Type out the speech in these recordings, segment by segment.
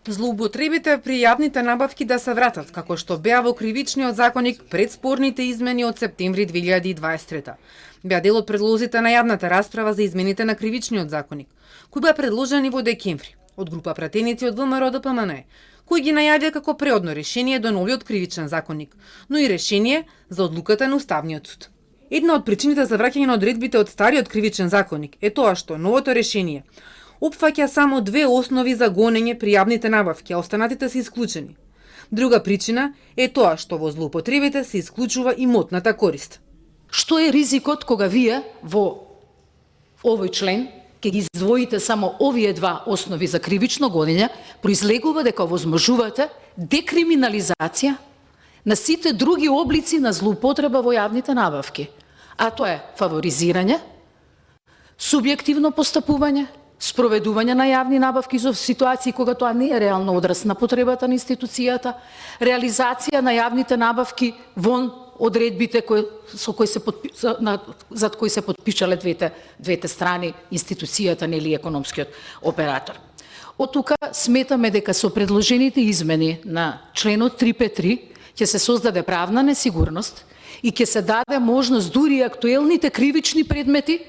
Злоупотребите при јавните набавки да се вратат, како што беа во кривичниот законник пред спорните измени од септември 2023. Беа дел од предлозите на јавната расправа за измените на кривичниот законник, кои беа предложени во декември од група пратеници од ВМРО ДПМН, кои ги најавија како преодно решение до новиот кривичен законник, но и решение за одлуката на Уставниот суд. Една од причините за враќање на одредбите од стариот кривичен законник е тоа што новото решение опфаќа само две основи за гонење при јавните набавки, а останатите се исклучени. Друга причина е тоа што во злоупотребите се исклучува имотната корист. Што е ризикот кога вие во овој член ќе ги издвоите само овие два основи за кривично гонење, произлегува дека овозможувате декриминализација на сите други облици на злоупотреба во јавните набавки, а тоа е фаворизирање, субјективно постапување, спроведување на јавни набавки за ситуации кога тоа не е реално одраз на потребата на институцијата, реализација на јавните набавки вон одредбите зад кои се подпишале двете страни, институцијата или економскиот оператор. Од тука сметаме дека со предложените измени на членот 353 ќе се создаде правна несигурност и ќе се даде можност дури актуелните кривични предмети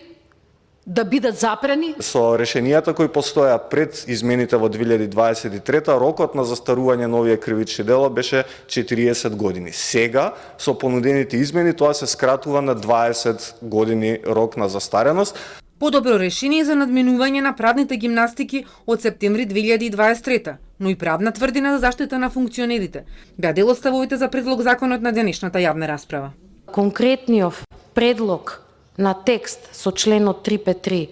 да бидат запрени. Со решенијата кои постоја пред измените во 2023, рокот на застарување на овие кривични дела беше 40 години. Сега, со понудените измени, тоа се скратува на 20 години рок на застареност. Подобро решение за надминување на правните гимнастики од септември 2023, но и правна тврдина за заштита на функционерите беа дел од ставовите за предлог законот на денешната јавна расправа. Конкретниот предлог на текст со членот 353,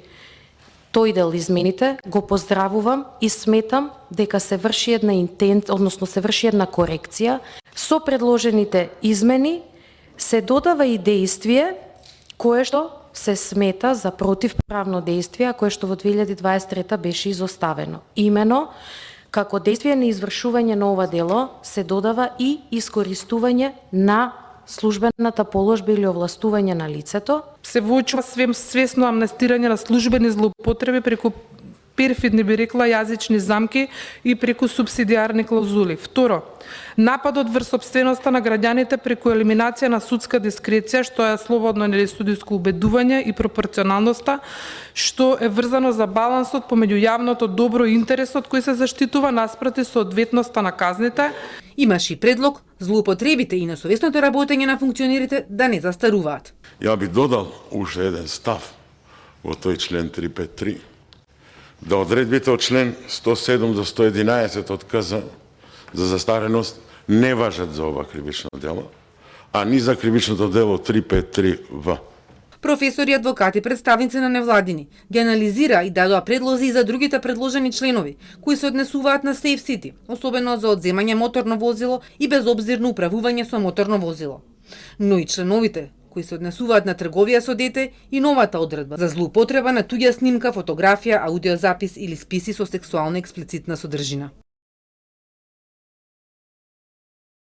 тој дел измените, го поздравувам и сметам дека се врши се врши една корекција. Со предложените измени се додава и дејствие кое што се смета за противправно дејствие, кое што во 2023 беше изоставено. Имено, како дејствие на извршување на ова дело, се додава и искористување на службената положба или овластување на лицето. Се воочува свесно амнестирање на службени злоупотреби преку перфидни, би рекла, јазични замки и преку субсидиарни клаузули. Второ, нападот врз сопственоста на граѓаните преку елиминација на судска дискреција, што е слободно или судиско убедување, и пропорционалноста, што е врзано за балансот помеѓу јавното добро и интересот кој се заштитува наспроти соодветноста на казните. Имаше и предлог злоупотребите и несовесното работење на функционерите да не застаруваат. Ја би додал уште еден став во тој член 353, да одредбите од член 107 до 111 од КЗ за застареност не важат за ова кривично дело, а ни за кривичното дело 353В. Професори, адвокати, представници на невладини ги анализира и дадоа предлози и за другите предложени членови, кои се однесуваат на Safe City, особено за одземање моторно возило и безобзирно управување со моторно возило. Но и членовите кои се однесуваат на трговија со дете и новата одредба за злоупотреба на туѓа снимка, фотографија, аудиозапис или списи со сексуално експлицитна содржина.